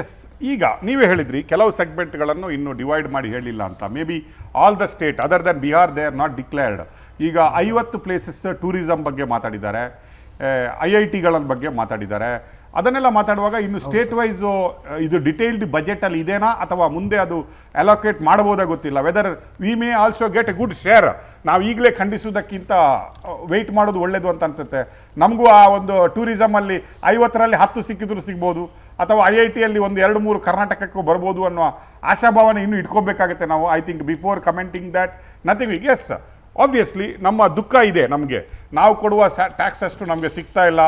S, ಈಗ ನೀವೇ ಹೇಳಿದ್ರಿ ಕೆಲವು ಸೆಗ್ಮೆಂಟ್ಗಳನ್ನು ಇನ್ನೂ ಡಿವೈಡ್ ಮಾಡಿ ಹೇಳಿಲ್ಲ ಅಂತ. Maybe all the state other then Bihar they are not declared. ಈಗ 50 ಪ್ಲೇಸಸ್ ಟೂರಿಸಮ್ ಬಗ್ಗೆ ಮಾತಾಡಿದ್ದಾರೆ, IITಗಳ ಬಗ್ಗೆ ಮಾತಾಡಿದ್ದಾರೆ. ಅದನ್ನೆಲ್ಲ ಮಾತಾಡುವಾಗ ಇನ್ನು ಸ್ಟೇಟ್ ವೈಸು ಇದು ಡಿಟೇಲ್ಡ್ ಬಜೆಟಲ್ಲಿ ಇದೇನಾ ಅಥವಾ ಮುಂದೆ ಅದು ಅಲೋಕೇಟ್ ಮಾಡ್ಬೋದಾ ಗೊತ್ತಿಲ್ಲ. Whether we may also get A good share. ನಾವು ಈಗಲೇ ಖಂಡಿಸೋದಕ್ಕಿಂತ ವೆಯ್ಟ್ ಮಾಡೋದು ಒಳ್ಳೇದು ಅಂತ ಅನ್ಸುತ್ತೆ. ನಮಗೂ ಆ ಒಂದು ಟೂರಿಸಮಲ್ಲಿ 50ರಲ್ಲಿ 10 ಸಿಕ್ಕಿದ್ರು ಸಿಗ್ಬೋದು, ಅಥವಾ IITಯಲ್ಲಿ ಒಂದು 2-3 ಕರ್ನಾಟಕಕ್ಕೂ ಬರ್ಬೋದು ಅನ್ನೋ ಆಶಾಭಾವನೆ ಇನ್ನೂ ಇಟ್ಕೋಬೇಕಾಗುತ್ತೆ ನಾವು. I think before commenting that nothing. Yes, obviously ನಮ್ಮ ದುಃಖ ಇದೆ. ನಮಗೆ ನಾವು ಕೊಡುವ ಟ್ಯಾಕ್ಸ್ ಅಷ್ಟು ನಮಗೆ ಸಿಗ್ತಾ ಇಲ್ಲ,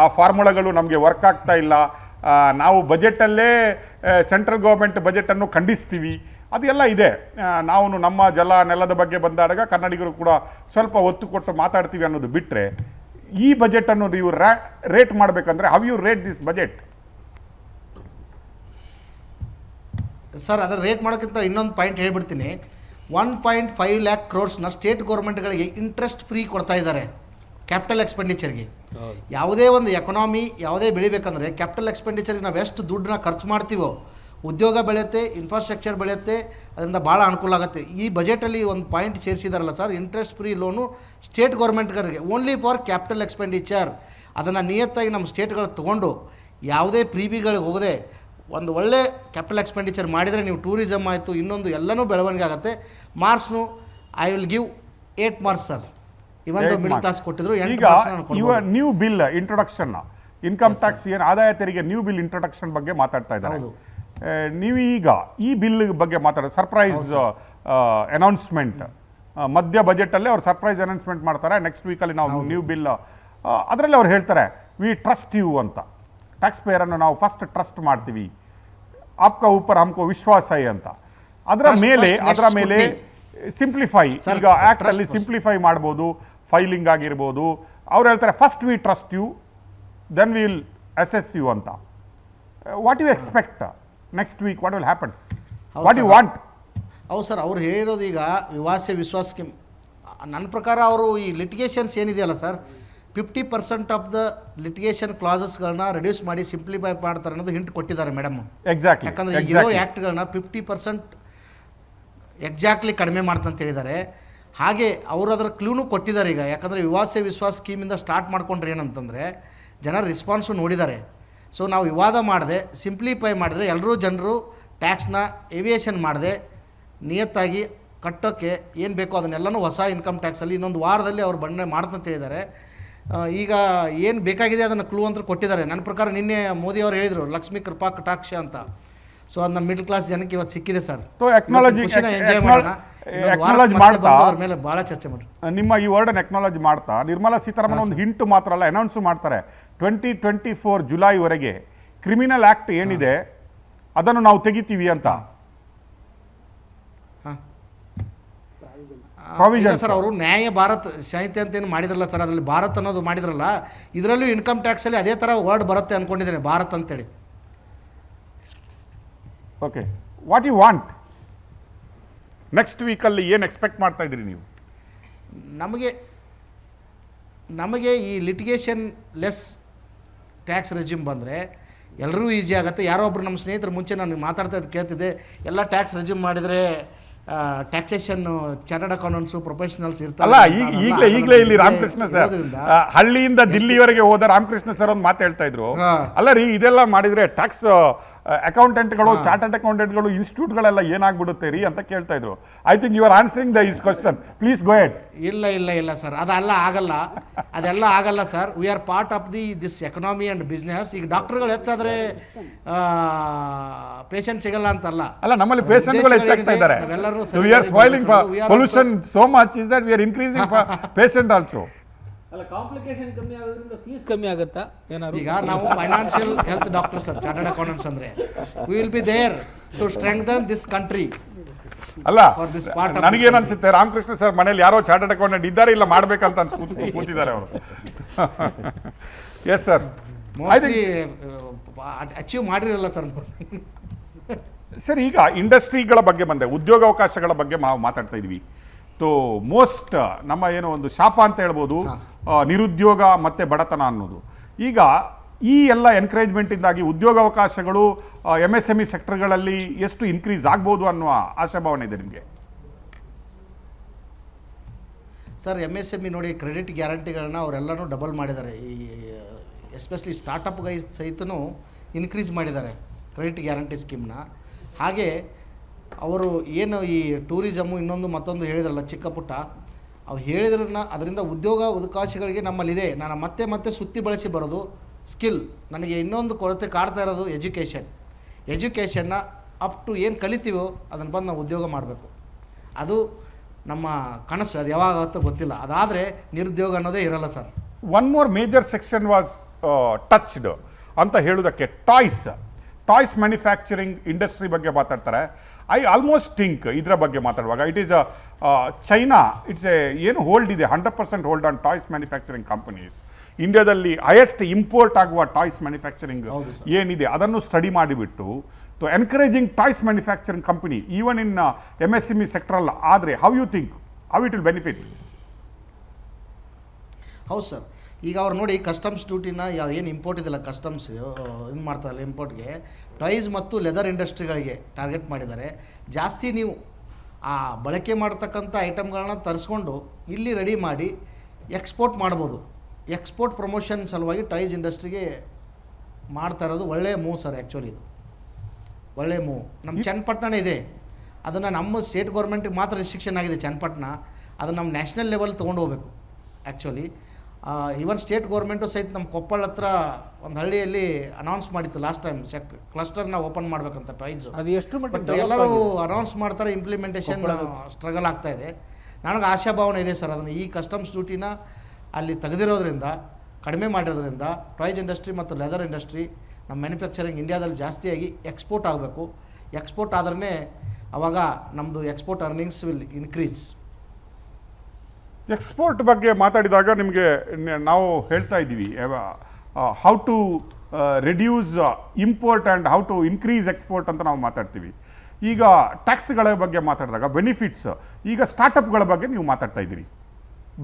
ಆ ಫಾರ್ಮುಲಾಗಳು ನಮಗೆ ವರ್ಕ್ ಆಗ್ತಾ ಇಲ್ಲ. ನಾವು ಬಜೆಟಲ್ಲೇ ಸೆಂಟ್ರಲ್ ಗೌರ್ಮೆಂಟ್ ಬಜೆಟನ್ನು ಖಂಡಿಸ್ತೀವಿ, ಅದೆಲ್ಲ ಇದೆ. ನಾವು ನಮ್ಮ ಜಲ ನೆಲದ ಬಗ್ಗೆ ಬಂದಾಗ ಕನ್ನಡಿಗರು ಕೂಡ ಸ್ವಲ್ಪ ಒತ್ತು ಕೊಟ್ಟು ಮಾತಾಡ್ತೀವಿ ಅನ್ನೋದು ಬಿಟ್ಟರೆ, ಈ ಬಜೆಟನ್ನು ನೀವು ರೇಟ್ ಮಾಡಬೇಕಂದ್ರೆ how you rate this budget? Sir, ಅದರ ರೇಟ್ ಮಾಡೋಕ್ಕಿಂತ ಇನ್ನೊಂದು ಪಾಯಿಂಟ್ ಹೇಳ್ಬಿಡ್ತೀನಿ. 1.5 lakh crores ಸ್ಟೇಟ್ ಗೌರ್ಮೆಂಟ್ಗಳಿಗೆ ಇಂಟ್ರೆಸ್ಟ್ ಫ್ರೀ ಕೊಡ್ತಾ ಇದ್ದಾರೆ ಕ್ಯಾಪಿಟಲ್ ಎಕ್ಸ್ಪೆಂಡಿಚರ್ಗೆ. ಯಾವುದೇ ಒಂದು ಎಕನಾಮಿ ಯಾವುದೇ ಬೆಳಿಬೇಕಂದ್ರೆ ಕ್ಯಾಪಿಟಲ್ ಎಕ್ಸ್ಪೆಂಡಿಚರ್ಗೆ ನಾವು ಎಷ್ಟು ದುಡ್ಡನ್ನ ಖರ್ಚು ಮಾಡ್ತೀವೋ ಉದ್ಯೋಗ ಬೆಳೆಯುತ್ತೆ, ಇನ್ಫ್ರಾಸ್ಟ್ರಕ್ಚರ್ ಬೆಳೆಯುತ್ತೆ, ಅದರಿಂದ ಭಾಳ ಅನುಕೂಲ ಆಗುತ್ತೆ. ಈ ಬಜೆಟಲ್ಲಿ ಒಂದು ಪಾಯಿಂಟ್ ಸೇರಿಸಿದಾರಲ್ಲ sir, interest free loan state ಗೌರ್ಮೆಂಟ್ಗಳಿಗೆ ಓನ್ಲಿ ಫಾರ್ ಕ್ಯಾಪಿಟಲ್ ಎಕ್ಸ್ಪೆಂಡಿಚರ್. ಅದನ್ನು ನಿಯತ್ತಾಗಿ ನಮ್ಮ ಸ್ಟೇಟ್ಗಳು ತೊಗೊಂಡು ಯಾವುದೇ ಪ್ರೀಬಿಗಳಿಗೆ ಹೋಗದೆ ಒಂದು ಒಳ್ಳೆ ಕ್ಯಾಪಿಟಲ್ ಎಕ್ಸ್ಪೆಂಡಿಚರ್ ಮಾಡಿದರೆ ನೀವು ಟೂರಿಸಮ್ ಆಯಿತು, ಇನ್ನೊಂದು ಎಲ್ಲನೂ ಬೆಳವಣಿಗೆ ಆಗುತ್ತೆ. ಮಾರ್ಕ್ಸ್ನು I will give 8 marks sir. ಇವತ್ತು ಮಿಡಲ್ ಕ್ಲಾಸ್ ಕೊಟ್ಟಿದ್ರು. ಈಗ new bill introduction, income tax ಏನು ಆದಾಯ ತೆರಿಗೆ ನ್ಯೂ ಬಿಲ್ ಇಂಟ್ರೊಡಕ್ಷನ್ ಬಗ್ಗೆ ಮಾತಾಡ್ತಾ ಇದ್ದಾರೆ. ನೀವು ಈಗ ಈ ಬಿಲ್ ಬಗ್ಗೆ ಮಾತಾಡೋದು ಸರ್ಪ್ರೈಸ್ ಅನೌನ್ಸ್ಮೆಂಟ್, ಮಧ್ಯ ಬಜೆಟಲ್ಲೇ ಅವ್ರು ಸರ್ಪ್ರೈಸ್ ಅನೌನ್ಸ್ಮೆಂಟ್ ಮಾಡ್ತಾರೆ. ನೆಕ್ಸ್ಟ್ ವೀಕಲ್ಲಿ ನಾವು ನ್ಯೂ ಬಿಲ್, ಅದರಲ್ಲಿ ಅವ್ರು ಹೇಳ್ತಾರೆ ವಿ ಟ್ರಸ್ಟ್ ಯು ಅಂತ. ಟ್ಯಾಕ್ಸ್ ಪೇಯರನ್ನು ನಾವು ಫಸ್ಟ್ ಟ್ರಸ್ಟ್ ಮಾಡ್ತೀವಿ, ಆಪ್ಕ ऊपर हमको ವಿಶ್ವಾಸ है ಅಂತ. ಅದರ ಮೇಲೆ ಸಿಂಪ್ಲಿಫೈ, ಈಗ ಆಕ್ಟ್ ಅಲ್ಲಿ ಸಿಂಪ್ಲಿಫೈ ಮಾಡ್ಬೋದು, ಫೈಲಿಂಗ್ ಆಗಿರ್ಬೋದು. ಅವ್ರು ಹೇಳ್ತಾರೆ first we trust you then will assess you ಅಂತ. What you expect next week? What will happen? What you want? ಹೌದು ಸರ್, ಅವ್ರು ಹೇಳಿರೋದು ಈಗ ವಿಶ್ವಾಸ ಸ್ಕೀಮ್. ನನ್ನ ಪ್ರಕಾರ ಅವರು ಈ ಲಿಟಿಗೇಷನ್ಸ್ ಏನಿದೆಯಲ್ಲ ಸರ್, 50% ಆಫ್ ದ ಲಿಟಿಗೇಷನ್ ಕ್ಲಾಸಸ್ಗಳನ್ನ ರಿಡ್ಯೂಸ್ ಮಾಡಿ ಸಿಂಪ್ಲಿಫೈ ಮಾಡ್ತಾರೆ ಅನ್ನೋದು ಹಿಂಟ್ ಕೊಟ್ಟಿದ್ದಾರೆ ಮೇಡಮ್. ಎಕ್ಸಾಕ್ಟ್ಲಿ. ಯಾಕಂದರೆ ಇರೋ ಆ್ಯಕ್ಟ್ಗಳನ್ನ 50% ಎಕ್ಸಾಕ್ಟ್ಲಿ ಕಡಿಮೆ ಮಾಡ್ತಂತ ಹೇಳಿದ್ದಾರೆ. ಹಾಗೆ ಅವರು ಅದರ ಕ್ಲೂನು ಕೊಟ್ಟಿದ್ದಾರೆ ಈಗ. ಯಾಕಂದರೆ ವಿಶ್ವಾಸ ಸ್ಕೀಮಿಂದ ಸ್ಟಾರ್ಟ್ ಮಾಡ್ಕೊಂಡ್ರೆ ಏನಂತಂದರೆ ಜನರ ರೆಸ್ಪಾನ್ಸು ನೋಡಿದ್ದಾರೆ. ಸೊ ನಾವು ವಿವಾದ ಮಾಡದೆ ಸಿಂಪ್ಲಿಫೈ ಮಾಡಿದ್ರೆ ಎಲ್ಲರೂ ಜನರು ಟ್ಯಾಕ್ಸ್ನ ಏವಿಯೇಷನ್ ಮಾಡದೆ ನಿಯತ್ತಾಗಿ ಕಟ್ಟೋಕ್ಕೆ ಏನು ಬೇಕೋ ಅದನ್ನೆಲ್ಲನೂ ಹೊಸ ಇನ್ಕಮ್ ಟ್ಯಾಕ್ಸಲ್ಲಿ ಇನ್ನೊಂದು ವಾರದಲ್ಲಿ ಅವ್ರು ಬಣ್ಣೆ ಮಾಡ್ತಂತ ಹೇಳಿದ್ದಾರೆ. ಈಗ ಏನು ಬೇಕಾಗಿದೆ ಅದನ್ನು ಕ್ಲೂ ಅಂತ ಕೊಟ್ಟಿದ್ದಾರೆ. ನನ್ನ ಪ್ರಕಾರ ನಿನ್ನೆ ಮೋದಿ ಅವರು ಹೇಳಿದರು ಲಕ್ಷ್ಮೀ ಕೃಪಾ ಕಟಾಕ್ಷ ಅಂತ. ಸೊ ಅದು ನಮ್ಮ ಮಿಡಲ್ ಕ್ಲಾಸ್ ಜನಕ್ಕೆ ಇವತ್ತು ಸಿಕ್ಕಿದೆ ಸರ್. ಎಂಜಾಯ್ ಮಾಡೋಣ, ಮೇಲೆ ಭಾಳ ಚರ್ಚೆ ಮಾಡಿ. ನಿಮ್ಮ ಈ ವರ್ಡನ್ನು ಎಕ್ನಾಲಜಿ ಮಾಡ್ತಾ ನಿರ್ಮಲಾ ಸೀತಾರಾಮನ್ ಒಂದು ಹಿಂಟು ಮಾತ್ರ ಅಲ್ಲ, ಅನೌನ್ಸ್ ಮಾಡ್ತಾರೆ 2024 ಜುಲೈವರೆಗೆ ಕ್ರಿಮಿನಲ್ ಆ್ಯಕ್ಟ್ ಏನಿದೆ ಅದನ್ನು ನಾವು ತೆಗಿತೀವಿ ಅಂತ. ಸರ್ ಅವರು ನ್ಯಾಯ ಭಾರತ್ ಸಾಹಿತ್ಯ ಅಂತ ಏನು ಮಾಡಿದ್ರಲ್ಲ ಸರ್, ಅದರಲ್ಲಿ ಭಾರತ್ ಅನ್ನೋದು ಮಾಡಿದ್ರಲ್ಲ, ಇದರಲ್ಲೂ ಇನ್ಕಮ್ ಟ್ಯಾಕ್ಸಲ್ಲಿ ಅದೇ ಥರ ವರ್ಡ್ ಬರುತ್ತೆ ಅಂದ್ಕೊಂಡಿದ್ದೇನೆ, ಭಾರತ್ ಅಂತೇಳಿ. Okay, what you want next ವೀಕಲ್ಲಿ ಏನು ಎಕ್ಸ್ಪೆಕ್ಟ್ ಮಾಡ್ತಾ ಇದ್ದೀರಿ ನೀವು? ನಮಗೆ ಈ ಲಿಟಿಗೇಷನ್ ಲೆಸ್ ಟ್ಯಾಕ್ಸ್ ರೆಜಿಮ್ ಬಂದರೆ ಎಲ್ಲರೂ ಈಸಿ ಆಗುತ್ತೆ. ಯಾರೋ ಒಬ್ರು ನಮ್ಮ ಸ್ನೇಹಿತರು ಮುಂಚೆ ನಾನು ಮಾತಾಡ್ತಾ ಇದ್ದು ಕೇಳ್ತಿದ್ದೆ, ಎಲ್ಲ ಟ್ಯಾಕ್ಸ್ ರೆಜಿಮ್ ಮಾಡಿದರೆ ಟ್ಯಾಕ್ಸೇಷನ್ ಚಾರ್ಟರ್ಡ್ ಅಕೌಂಟೆಂಟ್ಸು ಪ್ರೊಫೆಷನಲ್ಸ್ ಇರ್ತಾರಲ್ಲ. ಈಗಲೇ ಇಲ್ಲಿ ರಾಮಕೃಷ್ಣ ಸರ್ ಹಳ್ಳಿಯಿಂದ ದಿಲ್ಲಿವರೆಗೆ ಹೋದ ರಾಮಕೃಷ್ಣ ಸರ್ ಒಂದು ಮಾತು ಹೇಳ್ತಾ ಇದ್ರು, ಅಲ್ಲ ರೀ ಇದೆಲ್ಲ ಮಾಡಿದ್ರೆ ಟ್ಯಾಕ್ಸ್ ಅಕೌಂಟೆಂಟ್ಗಳು, ಚಾರ್ಟರ್ಡ್ ಅಕೌಂಟೆಂಟ್ಗಳು, ಇನ್ಸ್ಟಿಟ್ಯೂಟ್ಗಳೆಲ್ಲ ಏನಾಗ್ಬಿಡುತ್ತೆ ರೀ ಅಂತ ಕೇಳ್ತಾ ಇದ್ರು. I think you are answering this question. Please go head. ಇಲ್ಲ ಸರ್, ಅದೆಲ್ಲ ಆಗಲ್ಲ sir. We are part of this economy and business. ಈಗ ಡಾಕ್ಟರ್ಗಳು ಹೆಚ್ಚಾದರೆ ಪೇಷಂಟ್ ಸಿಗಲ್ಲ ಅಂತಲ್ಲ. ಅಲ್ಲ, ನಮ್ಮಲ್ಲಿ ಪೇಷಂಟ್ಗಳು ಹೆಚ್ಚಾಗ್ತಾ ಇದ್ದಾರೆ. We are spoiling pollution so much is that we are increasing patient also. ಅಲ್ಲ, ಕಾಂಪ್ಲಿಕೇಶನ್ ಕಮ್ಮಿ ಆಗೋದ್ರಿಂದ ಫೀಸ್ ಕಮ್ಮಿ ಆಗುತ್ತಾ ಏನಾದ್ರು? ಈಗ ನಾವು financial health doctor sir, chartered accountants ಅಂದರೆ we will be there to strengthen this country. ಅಲ್ಲ, ನನಗೇನು ಅನ್ಸುತ್ತೆ, ರಾಮಕೃಷ್ಣ ಸರ್ ಮನೇಲಿ ಯಾರೋ ಚಾರ್ಟರ್ಡ್ ಅಕೌಂಟೆಂಟ್ ಇದ್ದಾರೆ, ಇಲ್ಲ ಮಾಡ್ಬೇಕಂತ ಕೂತಿದ್ದಾರೆ ಅವರು. ಎಸ್ ಸರ್, ಅಚೀವ್ ಮಾಡಿರಲ್ಲ ಸರ್. ಸರ್, ಈಗ ಇಂಡಸ್ಟ್ರಿಗಳ ಬಗ್ಗೆ ಬಂದೆ, ಉದ್ಯೋಗಾವಕಾಶಗಳ ಬಗ್ಗೆ ನಾವು ಮಾತಾಡ್ತಾ ಇದ್ವಿ. ಸೊ ಮೋಸ್ಟ್ ನಮ್ಮ ಏನೋ ಒಂದು ಶಾಪ ಅಂತ ಹೇಳ್ಬೋದು ನಿರುದ್ಯೋಗ ಮತ್ತು ಬಡತನ ಅನ್ನೋದು. ಈಗ ಈ ಎಲ್ಲ ಎನ್ಕರೇಜ್ಮೆಂಟಿಂದಾಗಿ ಉದ್ಯೋಗಾವಕಾಶಗಳು MSME ಸೆಕ್ಟರ್ಗಳಲ್ಲಿ ಎಷ್ಟು ಇನ್ಕ್ರೀಸ್ ಆಗ್ಬೋದು ಅನ್ನುವ ಆಶಾಭಾವನೆ ಇದೆ ನಿಮಗೆ? ಸರ್ MSME ನೋಡಿ ಕ್ರೆಡಿಟ್ ಗ್ಯಾರಂಟಿಗಳನ್ನ ಅವರೆಲ್ಲನೂ ಡಬಲ್ ಮಾಡಿದ್ದಾರೆ. ಈ ಎಸ್ಪೆಷಲಿ ಸ್ಟಾರ್ಟಪ್ಗೆ ಸಹಿತನೂ ಇನ್ಕ್ರೀಸ್ ಮಾಡಿದ್ದಾರೆ ಕ್ರೆಡಿಟ್ ಗ್ಯಾರಂಟಿ ಸ್ಕೀಮ್ನ. ಹಾಗೆ ಅವರು ಏನು ಈ ಟೂರಿಸಮು ಇನ್ನೊಂದು ಮತ್ತೊಂದು ಹೇಳಿದ್ರಲ್ಲ ಚಿಕ್ಕ ಪುಟ್ಟ, ಅವ್ರು ಹೇಳಿದ್ರನ್ನ ಅದರಿಂದ ಉದ್ಯೋಗಾವಕಾಶಗಳಿಗೆ ನಮ್ಮಲ್ಲಿದೆ. ನಾನು ಮತ್ತೆ ಸುತ್ತಿ ಬಳಸಿ ಬರೋದು ಸ್ಕಿಲ್. ನನಗೆ ಇನ್ನೊಂದು ಕೊರತೆ ಕಾಡ್ತಾ ಇರೋದು ಎಜುಕೇಷನ್ನ ಅಪ್ ಟು ಏನು ಕಲಿತೀವೋ ಅದನ್ನು ಬಂದು ನಾವು ಉದ್ಯೋಗ ಮಾಡಬೇಕು. ಅದು ನಮ್ಮ ಕನಸು. ಅದು ಯಾವಾಗ ಆಗುತ್ತೋ ಗೊತ್ತಿಲ್ಲ. ಅದಾದರೆ ನಿರುದ್ಯೋಗ ಅನ್ನೋದೇ ಇರಲ್ಲ sir. One more major section was touched ಅಂತ ಹೇಳೋದಕ್ಕೆ ಟಾಯ್ಸ್ ಮ್ಯಾನುಫ್ಯಾಕ್ಚರಿಂಗ್ ಇಂಡಸ್ಟ್ರಿ ಬಗ್ಗೆ ಮಾತಾಡ್ತಾರೆ. ಐ ಆಲ್ಮೋಸ್ಟ್ ಥಿಂಕ್ ಇದರ ಬಗ್ಗೆ ಮಾತಾಡುವಾಗ ಇಟ್ ಈಸ್ ಚೈನಾ ಏನು ಹೋಲ್ಡ್ ಇದೆ 100% hold on toys manufacturing companies. ಇಂಡಿಯಾದಲ್ಲಿ ಹೈಯೆಸ್ಟ್ ಇಂಪೋರ್ಟ್ ಆಗುವ ಟಾಯ್ಸ್ ಮ್ಯಾನುಫ್ಯಾಕ್ಚರಿಂಗ್ ಏನಿದೆ ಅದನ್ನು ಸ್ಟಡಿ ಮಾಡಿಬಿಟ್ಟು encouraging toys manufacturing company even in MSME sectoral ಆದರೆ how you think how it will benefit? ಹೌದು ಸರ್. ಈಗ ಅವ್ರು ನೋಡಿ ಕಸ್ಟಮ್ಸ್ ಡ್ಯೂಟಿನ ಏನು ಇಂಪೋರ್ಟ್ ಇದೆಲ್ಲ ಕಸ್ಟಮ್ಸ್ ಇದು ಮಾಡ್ತಾರಲ್ಲ ಇಂಪೋರ್ಟ್ಗೆ ಟಾಯ್ಸ್ ಮತ್ತು ಲೆದರ್ ಇಂಡಸ್ಟ್ರಿಗಳಿಗೆ ಟಾರ್ಗೆಟ್ ಮಾಡಿದ್ದಾರೆ. ಜಾಸ್ತಿ ನೀವು ಆ ಬಳಕೆ ಮಾಡ್ತಕ್ಕಂಥ ಐಟಮ್ಗಳನ್ನ ತರಿಸ್ಕೊಂಡು ಇಲ್ಲಿ ರೆಡಿ ಮಾಡಿ ಎಕ್ಸ್ಪೋರ್ಟ್ ಮಾಡ್ಬೋದು. ಎಕ್ಸ್ಪೋರ್ಟ್ ಪ್ರಮೋಷನ್ ಸಲುವಾಗಿ ಟಾಯ್ಸ್ ಇಂಡಸ್ಟ್ರಿಗೆ ಮಾಡ್ತಾ ಇರೋದು ಒಳ್ಳೆಯ ಮೂವ್ ಸರ್. ಆ್ಯಕ್ಚುಲಿ ಇದು ಒಳ್ಳೆಯ ಮೂವ್. ನಮ್ಮ ಚನ್ನಪಟ್ಟಣನೇ ಇದೆ, ಅದನ್ನು ನಮ್ಮ ಸ್ಟೇಟ್ ಗೌರ್ಮೆಂಟಿಗೆ ಮಾತ್ರ ರಿಸ್ಟ್ರಿಕ್ಷನ್ ಆಗಿದೆ ಚನ್ನಪಟ್ಟಣ. ಅದನ್ನು ನಮ್ಮ ನ್ಯಾಷನಲ್ ಲೆವೆಲ್ ತೊಗೊಂಡು ಹೋಗ್ಬೇಕು ಆ್ಯಕ್ಚುಲಿ. ಈವನ್ ಸ್ಟೇಟ್ ಗೌರ್ಮೆಂಟು ಸಹಿತ ನಮ್ಮ ಕೊಪ್ಪಳ ಹತ್ರ ಒಂದು ಹಳ್ಳಿಯಲ್ಲಿ ಅನೌನ್ಸ್ ಮಾಡಿತ್ತು ಲಾಸ್ಟ್ ಟೈಮ್ ಕ್ಲಸ್ಟರ್ನ ಓಪನ್ ಮಾಡ್ಬೇಕಂತ ಟಾಯ್ಸ್. ಅದು ಎಷ್ಟು ಬಟ್ ಮಟ್ಟಿಗೆ ಎಲ್ಲರೂ ಅನೌನ್ಸ್ ಮಾಡ್ತಾರೆ, ಇಂಪ್ಲಿಮೆಂಟೇಷನ್ ಸ್ಟ್ರಗಲ್ ಆಗ್ತಾ ಇದೆ. ನನಗೆ ಆಶಾಭಾವನೆ ಇದೆ ಸರ್. ಅದನ್ನು ಈ ಕಸ್ಟಮ್ಸ್ ಡ್ಯೂಟಿನ ಅಲ್ಲಿ ತೆಗೆದಿರೋದ್ರಿಂದ, ಕಡಿಮೆ ಮಾಡಿರೋದ್ರಿಂದ ಟಾಯ್ಸ್ ಇಂಡಸ್ಟ್ರಿ ಮತ್ತು ಲೆದರ್ ಇಂಡಸ್ಟ್ರಿ ನಮ್ಮ ಮ್ಯಾನುಫ್ಯಾಕ್ಚರಿಂಗ್ ಇಂಡಿಯಾದಲ್ಲಿ ಜಾಸ್ತಿಯಾಗಿ ಎಕ್ಸ್ಪೋರ್ಟ್ ಆಗಬೇಕು. ಎಕ್ಸ್ಪೋರ್ಟ್ ಆದ್ರೇ ಆವಾಗ ನಮ್ಮದು export earnings will increase. Export ಬಗ್ಗೆ ಮಾತಾಡಿದಾಗ ನಿಮಗೆ ನಾವು ಹೇಳ್ತಾ ಇದ್ದೀವಿ how to reduce import and how to increase export ಅಂತ ನಾವು ಮಾತಾಡ್ತೀವಿ. ಈಗ ಟ್ಯಾಕ್ಸ್ಗಳ ಬಗ್ಗೆ ಮಾತಾಡಿದಾಗ ಬೆನಿಫಿಟ್ಸ್, ಈಗ ಸ್ಟಾರ್ಟಪ್ಗಳ ಬಗ್ಗೆ ನೀವು ಮಾತಾಡ್ತಾ ಇದ್ದೀರಿ.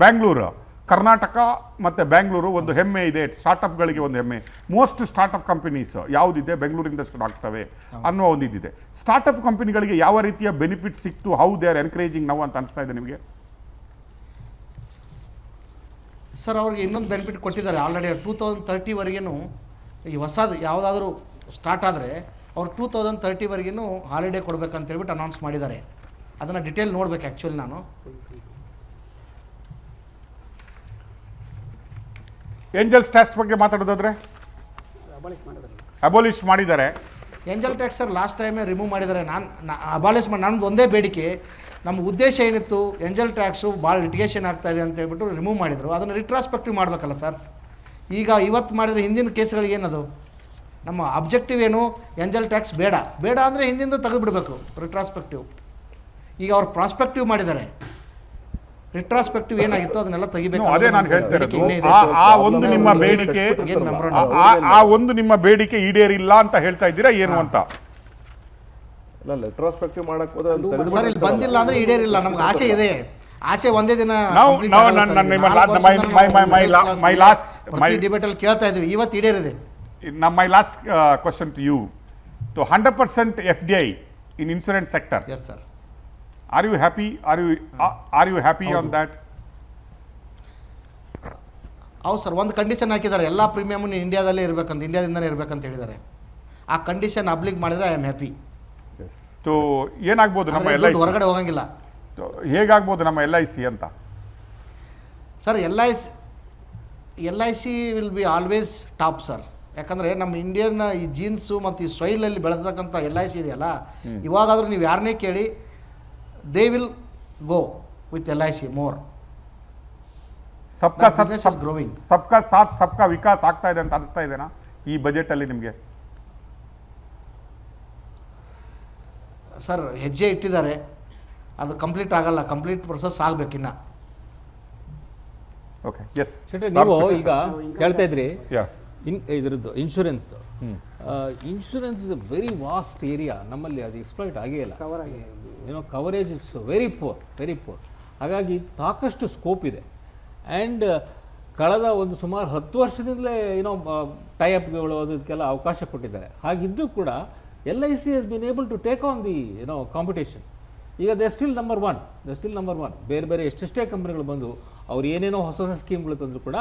ಬ್ಯಾಂಗ್ಳೂರು, ಕರ್ನಾಟಕ ಮತ್ತು ಬ್ಯಾಂಗ್ಳೂರು ಒಂದು ಹೆಮ್ಮೆ ಇದೆ, ಸ್ಟಾರ್ಟಪ್ಗಳಿಗೆ ಒಂದು ಹೆಮ್ಮೆ. ಮೋಸ್ಟ್ ಸ್ಟಾರ್ಟಪ್ ಕಂಪನೀಸ್ ಯಾವುದಿದೆ ಬೆಂಗಳೂರಿಂದ ಸ್ಟಾರ್ಟ್ ಆಗ್ತವೆ ಅನ್ನೋ ಒಂದು ಇದಿದೆ. ಸ್ಟಾರ್ಟಪ್ ಕಂಪನಿಗಳಿಗೆ ಯಾವ ರೀತಿಯ ಬೆನಿಫಿಟ್ ಸಿಕ್ತು, ಹೌ ದೇ ಆರ್ ಎನ್ಕರೇಜಿಂಗ್ ನಾವು ಅಂತ ಅನಿಸ್ತಾ ಇದೆ ನಿಮಗೆ? ಸರ್ ಅವ್ರಿಗೆ ಇನ್ನೊಂದು ಬೆನಿಫಿಟ್ ಕೊಟ್ಟಿದ್ದಾರೆ ಆಲ್ರೆಡಿ. 2030ವರೆಗೂ ಈ ಹೊಸದು ಯಾವುದಾದ್ರೂ ಸ್ಟಾರ್ಟ್ ಆದರೆ ಅವ್ರು 2030ವರೆಗೂ ಹಾಲಿಡೇ ಕೊಡಬೇಕಂತ ಹೇಳ್ಬಿಟ್ಟು ಅನೌನ್ಸ್ ಮಾಡಿದ್ದಾರೆ. ಅದನ್ನು ಡಿಟೇಲ್ ನೋಡ್ಬೇಕು ಆ್ಯಕ್ಚುಲಿ ನಾನು. ಏಂಜಲ್ಸ್ ಟ್ಯಾಕ್ಸ್ ಬಗ್ಗೆ ಮಾತಾಡೋದಾದ್ರೆ ಅಬೋಲಿಷ್ ಮಾಡಿದ್ದಾರೆ. ಏಂಜಲ್ ಟ್ಯಾಕ್ಸ್ ಸರ್ ಲಾಸ್ಟ್ ಟೈಮೇ ರಿಮೂವ್ ಮಾಡಿದ್ದಾರೆ. ಅಬಾಲಿಷ್ ಮಾಡಿ ನಮ್ಮದು ಒಂದೇ ಬೇಡಿಕೆ, ನಮ್ಮ ಉದ್ದೇಶ ಏನಿತ್ತು ಏಂಜಲ್ ಟ್ಯಾಕ್ಸು ಭಾಳ ಲಿಟಿಗೇಷನ್ ಆಗ್ತಾ ಇದೆ ಅಂತ ಹೇಳ್ಬಿಟ್ಟು ರಿಮೂವ್ ಮಾಡಿದರು. ಅದನ್ನು ರಿಟ್ರಾಸ್ಪೆಕ್ಟಿವ್ ಮಾಡಬೇಕಲ್ಲ ಸರ್. ಈಗ ಇವತ್ತು ಮಾಡಿದರೆ ಹಿಂದಿನ ಕೇಸ್ಗಳಿಗೆ ಏನದು ನಮ್ಮ ಅಬ್ಜೆಕ್ಟಿವ್ ಏನು? ಏಂಜಲ್ ಟ್ಯಾಕ್ಸ್ ಬೇಡ ಅಂದರೆ ಹಿಂದಿಂದ ತೆಗೆದುಬಿಡಬೇಕು ರಿಟ್ರಾಸ್ಪೆಕ್ಟಿವ್. ಈಗ ಅವ್ರು ಪ್ರಾಸ್ಪೆಕ್ಟಿವ್ ಮಾಡಿದ್ದಾರೆ. ರಿಟ್ರಾಸ್ಪೆಕ್ಟಿವ್ ಏನಾಗಿತ್ತು ಅದನ್ನೆಲ್ಲ ತೆಗಿಬೇಕು. ಅದೇ ನಾನು ಹೇಳ್ತಾ ಇರೋದು, ಆ ಒಂದು ನಿಮ್ಮ ಬೇಡಿಕೆ ಆ ಒಂದು ನಿಮ್ಮ ಬೇಡಿಕೆ ಈಡೇರಿಲ್ಲ ಅಂತ ಹೇಳ್ತಾ ಇದ್ದೀರಾ ಏನು ಅಂತ? ರೆಟ್ರೋಸ್ಪೆಕ್ಟಿವ್ ಮಾಡಕ್ ಹೋದ್ರೆ ಸರ್ ಇಲ್ಲಿ ಬಂದಿಲ್ಲ ಅಂದ್ರೆ ಈಡೇರಿಲ್ಲ. ನಮ್ಗೆ ಆಸೆ ಇದೆ. ಆಸೆ ಒಂದೇ ದಿನ ಡಿಬೇಟ್ ಅಲ್ಲಿ ಕೇಳ್ತಾ ಇದ್ವಿ, ಇವತ್ತು ಈಡೇರಿದೆ. My last question to you. 100% FDI in insurance sector. Yes sir. Are you happy? Are you happy on that? ಹೌದು ಸರ್. ಒಂದು ಕಂಡೀಷನ್ ಹಾಕಿದ್ದಾರೆ, ಎಲ್ಲ ಪ್ರೀಮಿಯಮ್ ಇಂಡಿಯಾದಲ್ಲೇ ಇರಬೇಕಂತ, ಇಂಡಿಯಾದಿಂದನೇ ಇರಬೇಕಂತ ಹೇಳಿದ್ದಾರೆ. ಆ ಕಂಡೀಷನ್ ಅಪ್ಲಿಕ್ ಮಾಡಿದ್ರೆ ಐ ಆಮ್ ಹ್ಯಾಪಿ. ಸೊ ಏನಾಗ್ಬೋದು ನಮ್ಮ LIC ಹೊರಗಡೆ ಹೋಗಂಗಿಲ್ಲ? ಹೇಗಾಗ್ಬೋದು ನಮ್ಮ LIC ಅಂತ? Sir LIC will be always top sir. ಯಾಕಂದರೆ ನಮ್ಮ ಇಂಡಿಯನ್ ಈ ಜೀನ್ಸು ಮತ್ತು ಈ ಸೊಯಿಲಲ್ಲಿ ಬೆಳೆದಕ್ಕಂಥ LIC ಇದೆಯಲ್ಲ, ಇವಾಗಾದರೂ ನೀವು ಯಾರನ್ನೇ ಕೇಳಿ they will go with LIC more. ಸಬ್ಕಾ ಸಾಥ್ ಸಬ್ಕಾ ವಿಕಾಸ್ ಆಗ್ತಾ ಇದೆ ಅಂತ ಅನಿಸ್ತಾ ಇದೆನಾ ಈ ಬಜೆಟಲ್ಲಿ ನಿಮಗೆ? ಸರ್ ಹೆಜ್ಜೆ ಇಟ್ಟಿದ್ದಾರೆ, ಅದು ಕಂಪ್ಲೀಟ್ ಆಗಲ್ಲ, ಕಂಪ್ಲೀಟ್ ಪ್ರೊಸೆಸ್ ಆಗಬೇಕಿನ್ನ. Okay, yes. ನೀವು ಈಗ ಹೇಳ್ತಾ ಇದ್ರಿ ಇದ್ರದ್ದು ಇನ್ಶೂರೆನ್ಸ್ದು. Insurance is a very vast area. ನಮ್ಮಲ್ಲಿ ಅದು ಎಕ್ಸ್ಪ್ಲಾಯ್ಟ್ ಆಗೇ ಇಲ್ಲ. Coverage is very poor. ಹಾಗಾಗಿ ಸಾಕಷ್ಟು ಸ್ಕೋಪ್ ಇದೆ. ಆ್ಯಂಡ್ ಕಳೆದ ಒಂದು ಸುಮಾರು 10 ವರ್ಷದಿಂದಲೇ ಏನೋ ಟೈಅಪ್ಗಳು ಅದಕ್ಕೆಲ್ಲ ಅವಕಾಶ ಕೊಟ್ಟಿದ್ದಾರೆ. ಹಾಗಿದ್ದು ಕೂಡ LIC has been able to take on the competition. ಈಗ ದೇ ಸ್ಟಿಲ್ ನಂಬರ್ ಒನ್. ಬೇರೆ ಎಷ್ಟೆಷ್ಟೇ ಕಂಪ್ನಿಗಳು ಬಂದು ಅವ್ರು ಏನೇನೋ ಹೊಸ ಸ್ಕೀಮ್ಗಳು ತಂದರೂ ಕೂಡ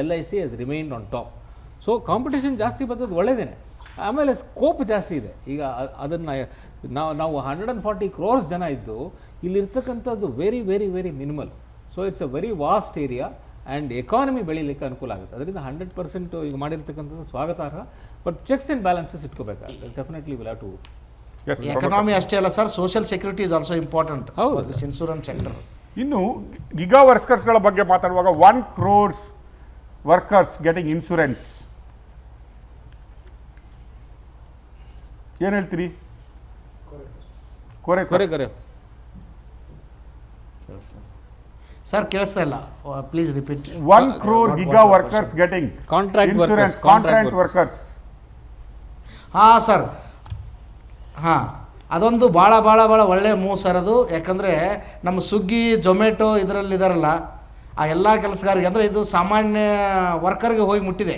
LIC has remained on top. So competition ಜಾಸ್ತಿ ಬಂದದ್ದು ಒಳ್ಳೆಯದೇ. ಆಮೇಲೆ ಸ್ಕೋಪ್ ಜಾಸ್ತಿ ಇದೆ. ಈಗ ಅದನ್ನು ನಾವು 140 crores ಜನ ಇದ್ದು ಇಲ್ಲಿರ್ತಕ್ಕಂಥದ್ದು very very very minimal. So it's a very vast area and economy ಬೆಳೀಲಿಕ್ಕೆ ಅನುಕೂಲ ಆಗುತ್ತೆ. ಅದರಿಂದ 100% ಈಗ ಮಾಡಿರ್ತಕ್ಕಂಥದ್ದು ಸ್ವಾಗತಾರ್ಹ. ಬಟ್ ಚೆಕ್ಸ್ ಆ್ಯಂಡ್ ಬ್ಯಾಲೆನ್ಸಸ್ ಇಟ್ಕೋಬೇಕಾಗುತ್ತೆ. Definitely will have to. Economy ಅಷ್ಟೇ ಅಲ್ಲ sir, social security is also important. ಹೌದು. This insurance sector. ಇನ್ನು ಗಿಗಾ ವರ್ಕರ್ಸ್ಗಳ ಬಗ್ಗೆ ಮಾತಾಡುವಾಗ 1 crore ವರ್ಕರ್ಸ್ ಗೆಟಿಂಗ್ ಇನ್ಶೂರೆನ್ಸ್, ಏನು ಹೇಳ್ತೀರಿ? ಕೊರೆ ಸರ್ ಕೇಳಿಸ್ತಾ ಇಲ್ಲ, please repeat. 1 crore giga workers getting contract workers. ಹಾಂ ಸರ್, ಹಾಂ ಅದೊಂದು ಭಾಳ ಒಳ್ಳೆ ಮೂವ್ ಸರ್ ಅದು. ಯಾಕಂದರೆ ನಮ್ಮ ಸ್ವಿಗ್ಗಿ ಜೊಮ್ಯಾಟೊ ಇದರಲ್ಲಿ ಇದಾರಲ್ಲ ಆ ಎಲ್ಲ ಕೆಲಸಗಾರರಿಗೆ, ಅಂದರೆ ಇದು ಸಾಮಾನ್ಯ ವರ್ಕರ್ಗೆ ಹೋಗಿ ಮುಟ್ಟಿದೆ.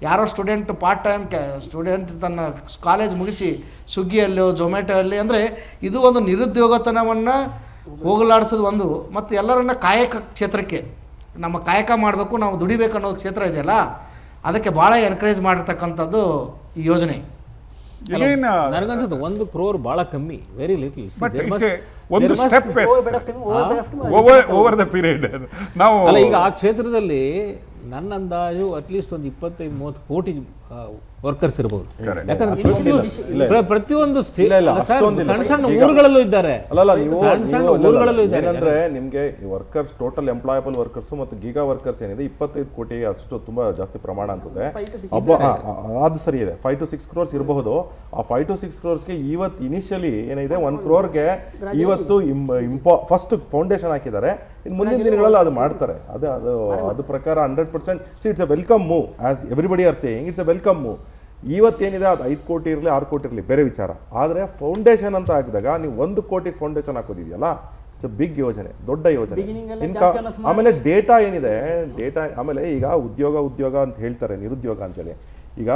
ಯಾರೋ ಸ್ಟೂಡೆಂಟ್ ಪಾರ್ಟ್ ಟೈಮ್ ಸ್ಟೂಡೆಂಟ್ ತನ್ನ ಕಾಲೇಜ್ ಮುಗಿಸಿ ಸ್ವಿಗ್ಗಿಯಲ್ಲೋ ಜೊಮ್ಯಾಟೊ ಅಲ್ಲಿ, ಅಂದರೆ ಇದು ಒಂದು ನಿರುದ್ಯೋಗತನವನ್ನು ಹೋಗಲಾಡಿಸೋದು ಒಂದು, ಮತ್ತು ಎಲ್ಲರನ್ನ ಕಾಯಕ ಕ್ಷೇತ್ರಕ್ಕೆ ನಮ್ಮ ಕಾಯಕ ಮಾಡಬೇಕು, ನಾವು ದುಡಿಬೇಕು ಅನ್ನೋ ಕ್ಷೇತ್ರ ಇದೆಯಲ್ಲ, ಅದಕ್ಕೆ ಭಾಳ ಎನ್ಕರೇಜ್ ಮಾಡಿರ್ತಕ್ಕಂಥದ್ದು ಈ ಯೋಜನೆ. ನನಗನ್ಸುತ್ತೆ 1 crore ಭಾಳ ಕಮ್ಮಿ, ವೆರಿ ಲಿಟಲ್. ಒಂದು ಸ್ಟೆಪ್ ಓವರ್ ದ ಪೀರಿಯಡ್. ನಾವು ಅಲ್ಲ, ಈಗ ಆ ಕ್ಷೇತ್ರದಲ್ಲಿ ನನ್ನ ಅಂದಾಜು ಅಟ್ಲೀಸ್ಟ್ ಒಂದು 25-30 ಕೋಟಿ ವರ್ಕರ್ಸ್ ಇರಬಹುದು. ಯಾಕಂದ್ರೆ ಪ್ರತಿಯೊಂದು ಸಣ್ಣ ಊರುಗಳಲ್ಲೂ ಇದ್ದಾರೆ. ಸಣ್ಣ ಊರುಗಳಲ್ಲೂ ಇದ್ದಾರೆ. ಏನಂದ್ರೆ ನಿಮ್ಗೆ ವರ್ಕರ್ಸ್, ಟೋಟಲ್ ಎಂಪ್ಲಾಯಬಲ್ ವರ್ಕರ್ಸ್ ಮತ್ತು ಗೀಗಾ ವರ್ಕರ್ಸ್ ಏನಿದೆ 25 ಕೋಟಿ ಅಷ್ಟು ತುಂಬಾ ಜಾಸ್ತಿ ಪ್ರಮಾಣ ಅನ್ಸುತ್ತೆ. ಅದು ಸರಿ ಇದೆ. 5 to 6 crores ಇರಬಹುದು. ಆ 5 to 6 crores ಇವತ್ತು ಇನಿಷಿಯಲಿ ಏನಿದೆ 1 crore ಇವತ್ತು ಫಸ್ಟ್ ಫೌಂಡೇಶನ್ ಹಾಕಿದ್ದಾರೆ. ಇನ್ನು ಮುಂದಿನ ದಿನಗಳಲ್ಲಿ ಅದು ಮಾಡ್ತಾರೆ. ಅದು ಪ್ರಕಾರ 100% it's a welcome move. As everybody are saying it's a welcome move. ಇವತ್ತೇನಿದೆ ಅದು 5 ಕೋಟಿ ಇರಲಿ 6 ಕೋಟಿ ಇರಲಿ ಬೇರೆ ವಿಚಾರ. ಆದರೆ ಫೌಂಡೇಶನ್ ಅಂತ ಹಾಕಿದಾಗ ನೀವು 1 ಕೋಟಿ ಫೌಂಡೇಶನ್ ಹಾಕೋದಿದೆಯಲ್ಲ, ಇಟ್ಸ್ ಅ ಬಿಗ್ ಯೋಜನೆ, ದೊಡ್ಡ ಯೋಜನೆ. ಆಮೇಲೆ ಡೇಟಾ ಏನಿದೆ, ಆಮೇಲೆ ಈಗ ಉದ್ಯೋಗ ಅಂತ ಹೇಳ್ತಾರೆ, ನಿರುದ್ಯೋಗ ಅಂತೇಳಿ. ಈಗ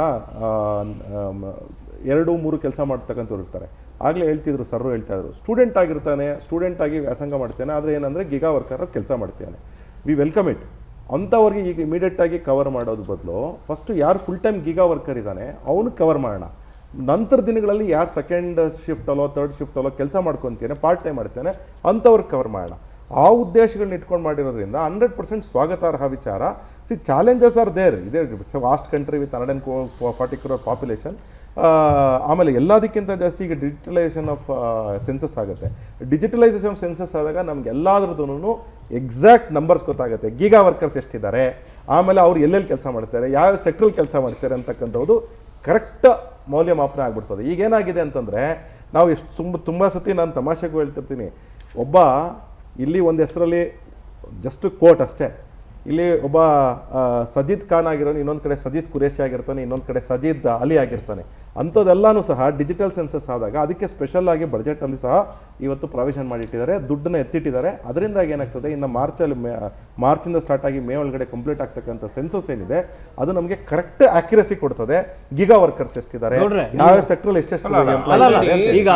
2-3 ಕೆಲಸ ಮಾಡ್ತಕ್ಕಂಥವ್ರು ಇರ್ತಾರೆ. ಆಗಲೇ ಹೇಳ್ತಿದ್ರು, ಸರ್ರು ಹೇಳ್ತಾ ಇದ್ರು, ಸ್ಟೂಡೆಂಟ್ ಆಗಿ ವ್ಯಾಸಂಗ ಮಾಡ್ತೇನೆ, ಆದರೆ ಏನಂದರೆ ಗಿಗಾ ವರ್ಕರ್ ಕೆಲಸ ಮಾಡ್ತೇನೆ. V welcome it. ಅಂಥವ್ರಿಗೆ ಈಗ ಇಮಿಡಿಯೇಟಾಗಿ ಕವರ್ ಮಾಡೋದು ಬದಲು ಫಸ್ಟು ಯಾರು ಫುಲ್ ಟೈಮ್ ಗೀಗಾ ವರ್ಕರ್ ಇದ್ದಾನೆ ಅವನು ಕವರ್ ಮಾಡೋಣ. ನಂತರ ದಿನಗಳಲ್ಲಿ ಯಾರು ಸೆಕೆಂಡ್ ಶಿಫ್ಟಲ್ಲೋ 3rd ಶಿಫ್ಟಲ್ಲೋ ಕೆಲಸ ಮಾಡ್ಕೊತೇನೆ, ಪಾರ್ಟ್ ಟೈಮ್ ಮಾಡ್ತೇನೆ, ಅಂಥವ್ರಿಗೆ ಕವರ್ ಮಾಡೋಣ. ಆ ಉದ್ದೇಶಗಳನ್ನ ಇಟ್ಕೊಂಡು ಮಾಡಿರೋದ್ರಿಂದ 100% ಸ್ವಾಗತಾರ್ಹ ವಿಚಾರ. Challenges are there. ಇದೇ vast country with 140 crore population. ಆಮೇಲೆ ಎಲ್ಲದಕ್ಕಿಂತ ಜಾಸ್ತಿ ಈಗ ಡಿಜಿಟಲೈಸೇಷನ್ ಆಫ್ ಸೆನ್ಸಸ್ ಆಗುತ್ತೆ. ಡಿಜಿಟಲೈಸೇಷನ್ ಆಫ್ ಸೆನ್ಸಸ್ ಆದಾಗ ನಮ್ಗೆ ಎಲ್ಲಾದ್ರದ್ದು ಎಕ್ಸಾಕ್ಟ್ ನಂಬರ್ಸ್ ಗೊತ್ತಾಗುತ್ತೆ. ಗೀಗಾ ವರ್ಕರ್ಸ್ ಎಷ್ಟಿದ್ದಾರೆ, ಆಮೇಲೆ ಅವ್ರು ಎಲ್ಲೆಲ್ಲಿ ಕೆಲಸ ಮಾಡ್ತಾರೆ, ಯಾವ ಸೆಕ್ಟ್ರಲ್ಲಿ ಕೆಲಸ ಮಾಡ್ತಾರೆ ಅಂತಕ್ಕಂಥದ್ದು ಕರೆಕ್ಟ್ ಮೌಲ್ಯಮಾಪನ ಆಗ್ಬಿಡ್ತದೆ. ಈಗೇನಾಗಿದೆ ಅಂತಂದರೆ ನಾವು ತುಂಬ ಸತಿ ನಾನು ತಮಾಷೆಗೂ ಹೇಳ್ತಿರ್ತೀನಿ, ಒಬ್ಬ ಇಲ್ಲಿ ಒಂದು ಹೆಸರಲ್ಲಿ ಜಸ್ಟ್ ಕೋಟ್ ಅಷ್ಟೇ, ಇಲ್ಲಿ ಒಬ್ಬ ಸಜೀದ್ ಖಾನ್ ಆಗಿರೋನು, ಇನ್ನೊಂದು ಕಡೆ ಸಜೀದ್ ಕುರೇಶಿ ಆಗಿರ್ತಾನೆ, ಇನ್ನೊಂದು ಕಡೆ ಸಜೀದ್ ಅಲಿ ಆಗಿರ್ತಾನೆ. ಅಂಥದ್ದೆಲ್ಲನೂ ಸಹ ಡಿಜಿಟಲ್ ಸೆನ್ಸಸ್ ಆದಾಗ ಅದಕ್ಕೆ ಸ್ಪೆಷಲ್ ಆಗಿ ಬಜೆಟಲ್ಲಿ ಸಹ ಇವತ್ತು ಪ್ರಾವಿಷನ್ ಮಾಡಿಟ್ಟಿದ್ದಾರೆ, ದುಡ್ಡನ್ನ ಎತ್ತಿಟ್ಟಿದ್ದಾರೆ. ಅದರಿಂದಾಗಿ ಏನಾಗ್ತದೆ, ಇನ್ನು ಮಾರ್ಚಿಂದ ಸ್ಟಾರ್ಟ್ ಆಗಿ ಮೇ ಒಳಗಡೆ ಕಂಪ್ಲೀಟ್ ಆಗ್ತಕ್ಕಂಥ ಸೆನ್ಸಸ್ ಏನಿದೆ ಅದು ನಮಗೆ ಕರೆಕ್ಟ್ ಆಕ್ಯುರಸಿ ಕೊಡ್ತದೆ. ಗಿಗಾ ವರ್ಕರ್ಸ್ ಎಷ್ಟಿದ್ದಾರೆ, ಯಾವ ಸೆಕ್ಟ್ರಲ್ಲಿ ಎಷ್ಟೆಷ್ಟು ಈಗ